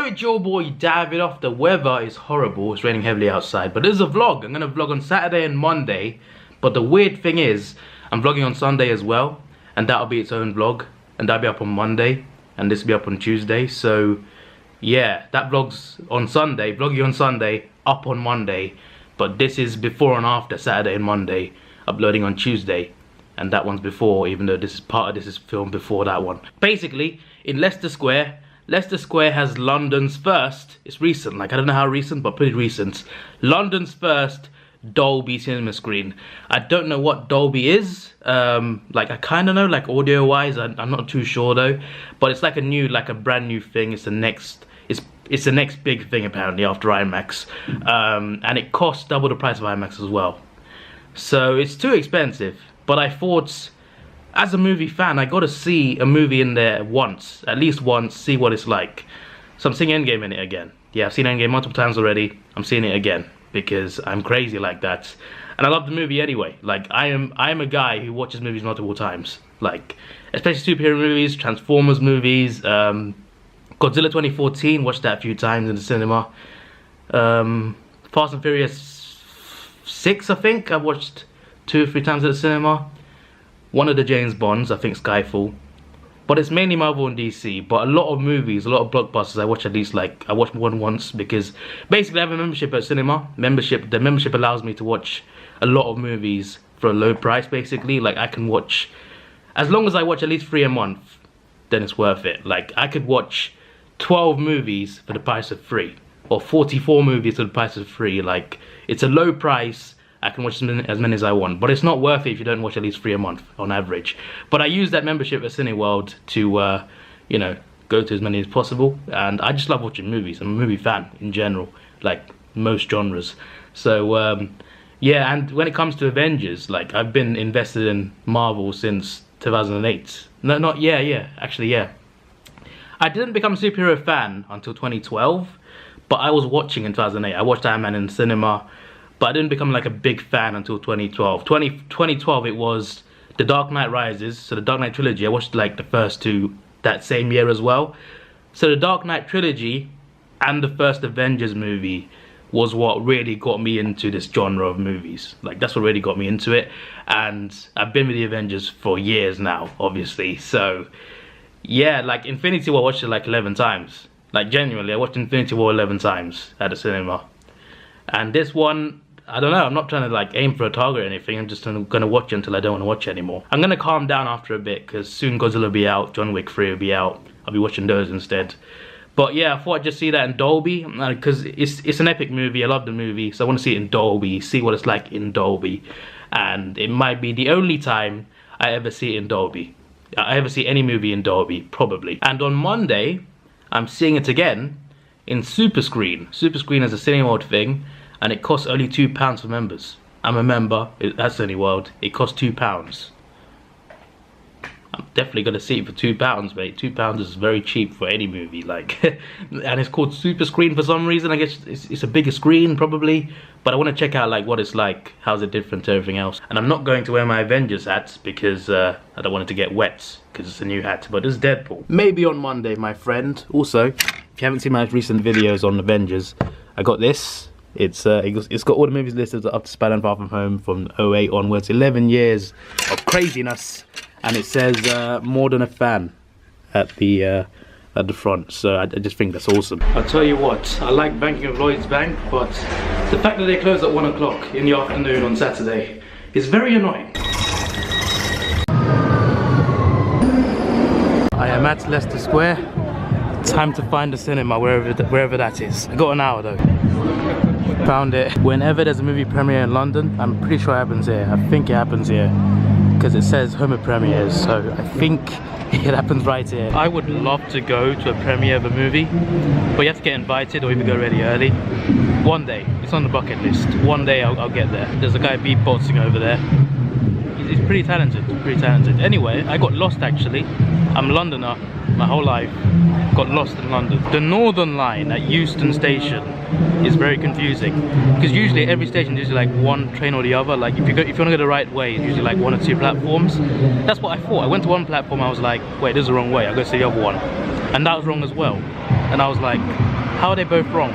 Yo, it's your boy Davidoff. The weather is horrible. It's raining heavily outside, but this is a vlog. I'm gonna vlog on Saturday and Monday. But the weird thing is, I'm vlogging on Sunday as well, and that'll be its own vlog, and that'll be up on Monday, and this will be up on Tuesday. So yeah, that vlog's on Sunday, vlogging on Sunday, up on Monday, but this is before and after Saturday and Monday, uploading on Tuesday, and that one's before, even though this is part of this is filmed before that one. Basically, in Leicester Square has London's first, it's recent, like I don't know how recent, but pretty recent, London's first Dolby cinema screen. I don't know what Dolby is, like I kind of know, like audio wise, I'm not too sure though, but it's like a brand new thing. It's the next big thing apparently after IMAX, and it costs double the price of IMAX as well, so it's too expensive. But I thought, as a movie fan, I gotta see a movie in there once, at least once, see what it's like. So I'm seeing Endgame in it again. Yeah, I've seen Endgame multiple times already. I'm seeing it again because I'm crazy like that, and I love the movie anyway. Like I am a guy who watches movies multiple times, like especially superhero movies, Transformers movies, Godzilla 2014. Watched that a few times in the cinema. Fast and Furious 6, I think I watched 2 or 3 times at the cinema. One of the James Bonds, I think Skyfall. But it's mainly Marvel and DC. But a lot of movies, a lot of blockbusters, I watch at least like, I watch more than once, because basically I have a membership at cinema. The membership allows me to watch a lot of movies for a low price basically. Like I can watch, as long as I watch at least 3 a month, then it's worth it. Like I could watch 12 movies for the price of 3. Or 44 movies for the price of 3. Like it's a low price. I can watch as many as I want, but it's not worth it if you don't watch at least 3 a month on average. But I use that membership at Cineworld to, you know, go to as many as possible, and I just love watching movies. I'm a movie fan in general, like most genres. So yeah, and when it comes to Avengers, like I've been invested in Marvel since 2008. Actually, yeah. I didn't become a superhero fan until 2012, but I was watching in 2008. I watched Iron Man in the cinema. But I didn't become like a big fan until 2012. 2012 it was The Dark Knight Rises, so the Dark Knight trilogy. I watched like the first 2 that same year as well. So the Dark Knight trilogy and the first Avengers movie was what really got me into this genre of movies. Like that's what really got me into it. And I've been with the Avengers for years now, obviously. So yeah, like Infinity War I watched it like 11 times. Like genuinely, I watched Infinity War 11 times at the cinema. And this one, I don't know, I'm not trying to like aim for a target or anything. I'm just gonna watch it until I don't want to watch it anymore. I'm gonna calm down after a bit because soon Godzilla will be out, John Wick 3 will be out. I'll be watching those instead. But yeah, I thought I'd just see that in Dolby because it's an epic movie. I love the movie, so I want to see it in Dolby, see what it's like in Dolby. And it might be the only time I ever see it in Dolby. I ever see any movie in Dolby, probably. And on Monday, I'm seeing it again in Super Screen. Super Screen is a Cineworld thing, and it costs only £2 for members. I'm a member at Cineworld. It costs £2. I'm definitely gonna see it for £2, mate. £2 is very cheap for any movie, like. And it's called Super Screen for some reason. I guess it's a bigger screen probably, but I want to check out like what it's like. How's it different to everything else? And I'm not going to wear my Avengers hat because I don't want it to get wet because it's a new hat. But it's Deadpool. Maybe on Monday, my friend. Also, if you haven't seen my recent videos on Avengers, I got this. It's got all the movies listed up to Spider-Man Far From Home from 2008 onwards. 11 years of craziness, and it says more than a fan at the front. So I just think that's awesome. I'll tell you what, I like banking at Lloyds Bank, but the fact that they close at 1 o'clock in the afternoon on Saturday is very annoying. I am at Leicester Square. Time to find a cinema wherever that is. I got an hour though. Found it. Whenever there's a movie premiere in London, I'm pretty sure it happens here. I think it happens here because it says home of premieres, so I think it happens right here. I would love to go to a premiere of a movie, but you have to get invited or even go really early. One day, it's on the bucket list. One day I'll get there. There's a guy beatboxing over there. He's pretty talented, Anyway, I got lost actually. I'm a Londoner my whole life. Got lost in London. The Northern Line at Euston Station is very confusing because usually every station is usually like one train or the other. Like if you want to go the right way, it's usually like 1 or 2 platforms. That's what I thought. I went to one platform, I was like, wait, this is the wrong way. I'll go to the other one, and that was wrong as well. And I was like, How are they both wrong?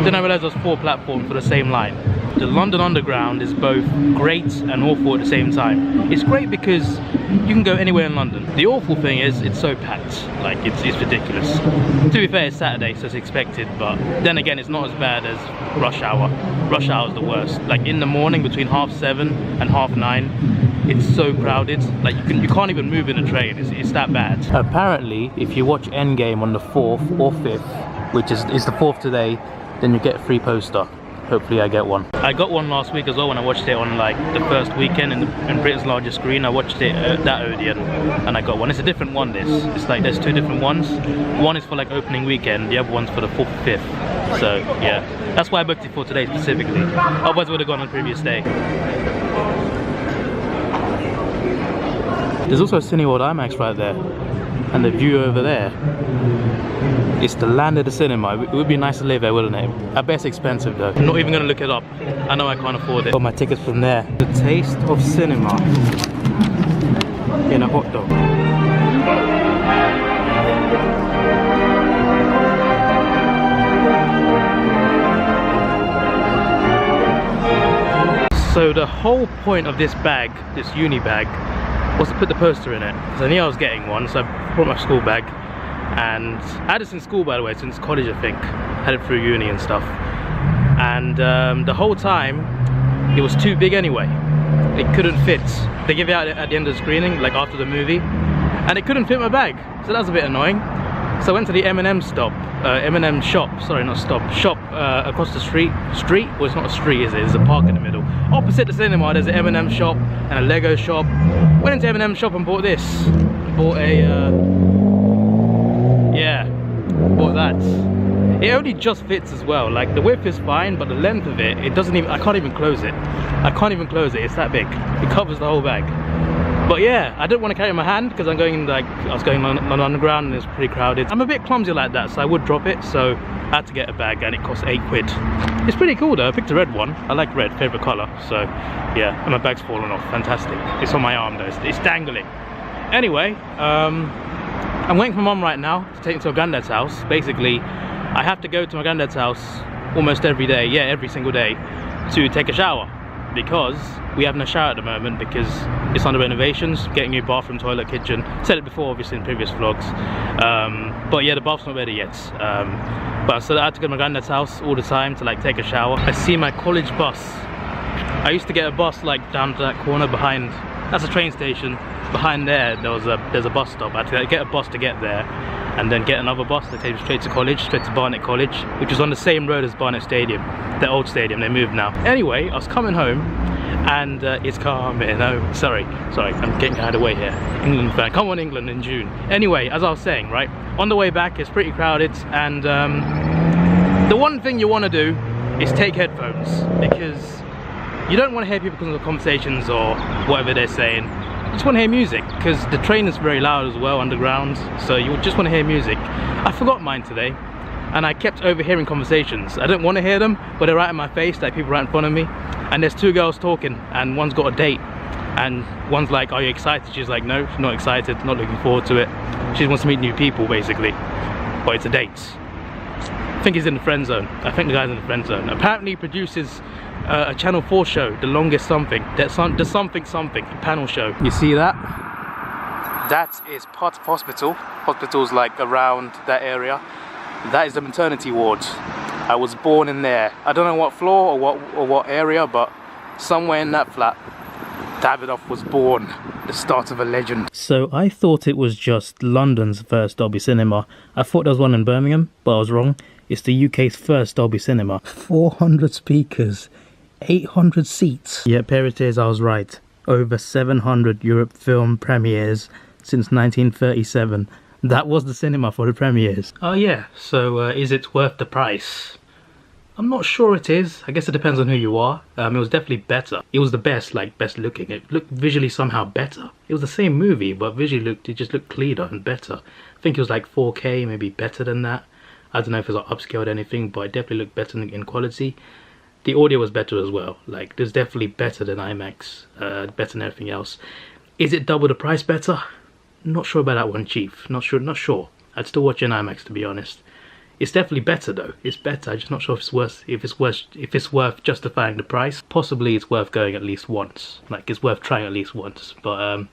Didn't I realise there was 4 platforms for the same line? The London Underground is both great and awful at the same time. It's great because you can go anywhere in London. The awful thing is it's so packed, like it's ridiculous. To be fair, it's Saturday, so it's expected, but then again, it's not as bad as rush hour. Rush hour is the worst. Like in the morning between 7:30 and 9:30, it's so crowded. Like you can't even move in a train. It's that bad. Apparently, if you watch Endgame on the 4th or 5th, which is the 4th today, then you get a free poster. Hopefully I get one. I got one last week as well when I watched it on like the first weekend in Britain's largest screen. I watched it at that Odeon and I got one. It's a different one this. It's like there's 2 different ones. One is for like opening weekend, the other one's for the 4th and 5th. So yeah, that's why I booked it for today specifically. Otherwise I would have gone on the previous day. There's also a Cineworld IMAX right there. And the view over there. It's the land of the cinema. It would be nice to live there, wouldn't it? I bet it's expensive though. I'm not even gonna look it up. I know I can't afford it. Got my tickets from there. The taste of cinema in a hot dog. So the whole point of this bag, this uni bag, was to put the poster in it. Because I knew I was getting one, so I brought my school bag. And I had it since school, by the way, since college I think. Had it through uni and stuff. And the whole time, it was too big anyway. It couldn't fit. They give it out at the end of the screening, like after the movie. And it couldn't fit my bag. So that was a bit annoying. So I went to the M&M shop, across the street. Well, it's not a street, is it? It's a park in the middle. Opposite the cinema, there's an M&M shop and a Lego shop. Went into M&M shop and bought this. Bought a, bought that. It only just fits as well. Like the width is fine, but the length of it, it doesn't even, I can't even close it. I can't even close it, it's that big. It covers the whole bag. But yeah, I didn't want to carry it in my hand because I'm going like, I was going on the underground and it's pretty crowded. I'm a bit clumsy like that, so I would drop it. So I had to get a bag and it cost £8. It's pretty cool though. I picked a red one. I like red, favourite colour. So yeah, and my bag's fallen off. Fantastic. It's on my arm though. It's dangling. Anyway, I'm waiting for mum right now to take me to my granddad's house. Basically, I have to go to my granddad's house almost every day. Yeah, every single day to take a shower. Because we have no shower at the moment because it's under renovations, getting new bathroom, toilet, kitchen. Said it before obviously in previous vlogs. But yeah, the bath's not ready yet. But so I had to go to my granddad's house all the time to like take a shower. I see my college bus. I used to get a bus like down to that corner behind, that's a train station. Behind there, there's a bus stop. I had to get a bus to get there and then get another bus that takes me straight to college, straight to Barnet College, which is on the same road as Barnet Stadium, the old stadium. They moved now. Anyway, I was coming home and it's coming home. Sorry, I'm getting carried away here. England fan, come on England in June. Anyway, as I was saying, right, on the way back it's pretty crowded and the one thing you want to do is take headphones because you don't want to hear people's conversations or whatever they're saying. You just want to hear music because the train is very loud as well underground, so you just want to hear music. I forgot mine today and I kept overhearing conversations. I didn't want to hear them, but they're right in my face, like people right in front of me. And there's 2 girls talking and one's got a date and one's like, are you excited? She's like, no, she's not excited, not looking forward to it. She wants to meet new people basically, but it's a date. I think he's in the friend zone. I think the guy's in the friend zone. Apparently he produces a Channel 4 show, The Longest Something. The something panel show. You see that? That is part of hospital. Hospital's like around that area. That is the maternity ward. I was born in there. I don't know what floor or what area, but somewhere in that flat, Davidoff was born. The start of a legend. So I thought it was just London's first Dolby Cinema. I thought there was one in Birmingham, but I was wrong. It's the UK's first Dolby Cinema. 400 speakers, 800 seats. Yep, here it is, I was right. Over 700 Europe film premieres since 1937. That was the cinema for the premieres. Oh yeah, so is it worth the price? I'm not sure it is. I guess it depends on who you are. It was definitely better. It was the best, like best looking. It looked visually somehow better. It was the same movie, but visually it just looked cleaner and better. I think it was like 4K, maybe better than that. I don't know if it was like upscaled or anything, but it definitely looked better in quality. The audio was better as well. Like, there's definitely better than IMAX, better than everything else. Is it double the price better? Not sure about that one, Chief. Not sure. I'd still watch it in IMAX, to be honest. It's definitely better though. It's better. I'm just not sure if it's worth justifying the price. Possibly it's worth going at least once. Like it's worth trying at least once. But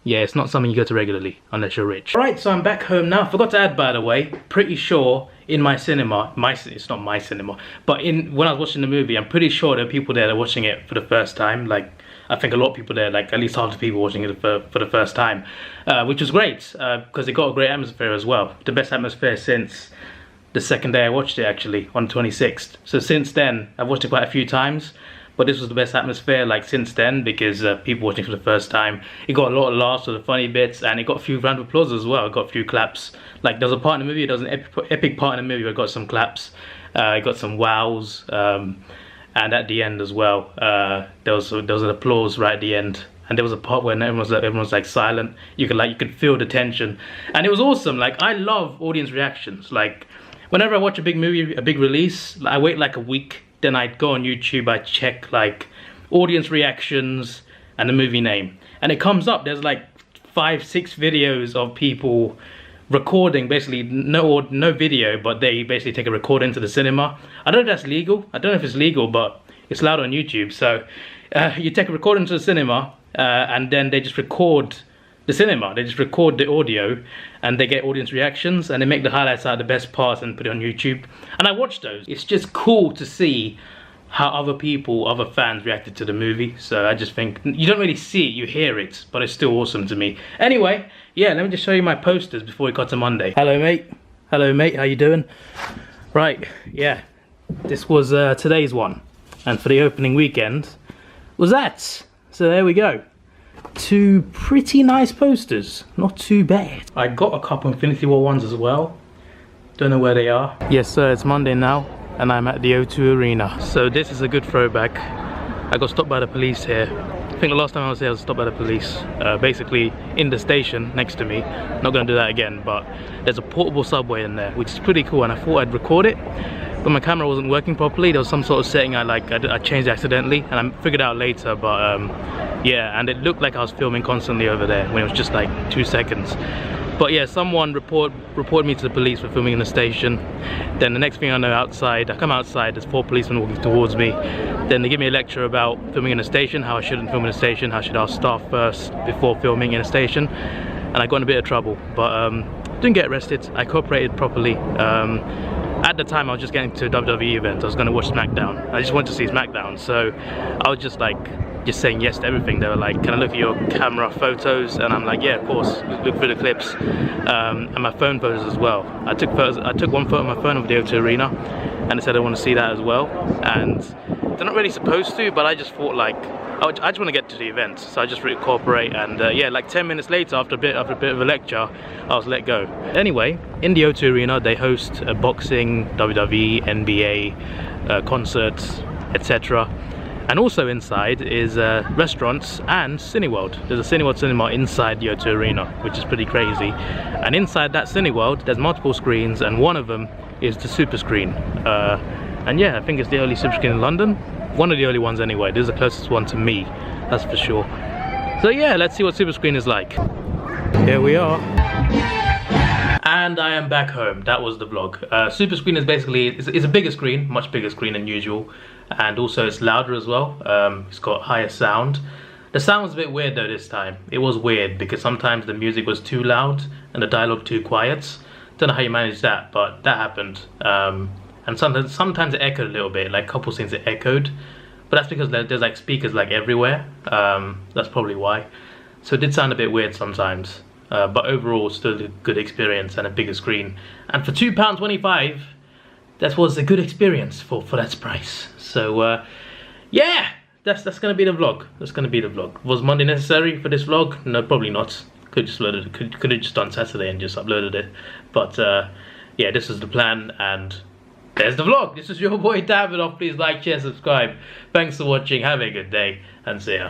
yeah, it's not something you go to regularly unless you're rich. Alright, so I'm back home now. Forgot to add, by the way, pretty sure in my cinema, it's not my cinema, but when I was watching the movie, I'm pretty sure there are people there that are watching it for the first time. Like, I think a lot of people there, like at least half the people watching it for the first time, which was great, because it got a great atmosphere as well. The best atmosphere since the second day I watched it, actually, on the 26th. So since then, I've watched it quite a few times. But this was the best atmosphere like since then, because people watching for the first time. It got a lot of laughs with the funny bits, and it got a few round of applause as well. It got a few claps. Like there was a part in the movie, there was an epic part in the movie where it got some claps. It got some wows, and at the end as well, there was an applause right at the end. And there was a part where everyone's like silent. You could feel the tension, and it was awesome. Like I love audience reactions. Like whenever I watch a big movie, a big release, I wait like a week. Then I'd go on YouTube, I'd check like audience reactions and the movie name, and it comes up. There's like 5-6 videos of people recording, basically no video, but they basically take a recording to the cinema. I don't know if that's legal. I don't know if it's legal, but it's allowed on YouTube. So you take a recording to the cinema, and then they just record the cinema. They just record the audio, and they get audience reactions, and they make the highlights out of the best parts and put it on YouTube. And I watch those. It's just cool to see how other fans reacted to the movie. So I just think, you don't really see it, you hear it, but it's still awesome to me. Anyway, yeah, let me just show you my posters before we got to Monday. Hello mate, how you doing? Right, yeah, this was today's one, and for the opening weekend was that. So there we go. 2 pretty nice posters, not too bad. I got a couple Infinity War ones as well. Don't know where they are. Yes sir, it's Monday now, and I'm at the O2 Arena. So this is a good throwback. I got stopped by the police here. I think the last time I was here I was stopped by the police, basically in the station next to me. Not gonna do that again, but there's a portable subway in there, which is pretty cool, and I thought I'd record it. But my camera wasn't working properly. There was some sort of setting I changed accidentally, and I figured out later, but yeah, and it looked like I was filming constantly over there when it was just like 2 seconds. But yeah, someone reported me to the police for filming in the station. Then the next thing I know, outside, I come outside, there's 4 policemen walking towards me. Then they give me a lecture about filming in a station, how I shouldn't film in a station, how I should ask staff first before filming in a station. And I got in a bit of trouble, but didn't get arrested. I cooperated properly. At the time I was just getting to a WWE event. I was going to watch SmackDown. I just wanted to see SmackDown, so I was just saying yes to everything. They were like, can I look at your camera photos? And I'm like, yeah, of course, look through the clips. And my phone photos as well. I took one photo on my phone of the O2 Arena, and they said I want to see that as well. And they're not really supposed to, but I just thought like, I just want to get to the event, so I just really cooperate. And yeah, like 10 minutes later, after a bit of a lecture, I was let go. Anyway, in the O2 Arena, they host boxing, WWE, NBA, concerts, etc. And also inside is restaurants and Cineworld. There's a Cineworld cinema inside the O2 Arena, which is pretty crazy. And inside that Cineworld, there's multiple screens, and one of them is the Super Screen. And yeah, I think it's the only Super Screen in London. One of the early ones anyway. This is the closest one to me, that's for sure. So yeah, let's see what Super Screen is like. Here we are. And I am back home. That was the vlog. Super Screen is basically, it's a bigger screen, much bigger screen than usual. And also it's louder as well. It's got higher sound. The sound was a bit weird though this time. It was weird because sometimes the music was too loud and the dialogue too quiet. Don't know how you managed that, but that happened. And sometimes it echoed a little bit, like a couple scenes it echoed. But that's because there's like speakers like everywhere. That's probably why. So it did sound a bit weird sometimes. But overall, still a good experience and a bigger screen. And for £2.25, that was a good experience for that price. So yeah, that's gonna be the vlog. That's gonna be the vlog. Was Monday necessary for this vlog? No, probably not. Could have just done Saturday and just uploaded it. But yeah, this is the plan, and there's the vlog. This is your boy Davidoff. Please like, share, subscribe. Thanks for watching. Have a good day, and see ya.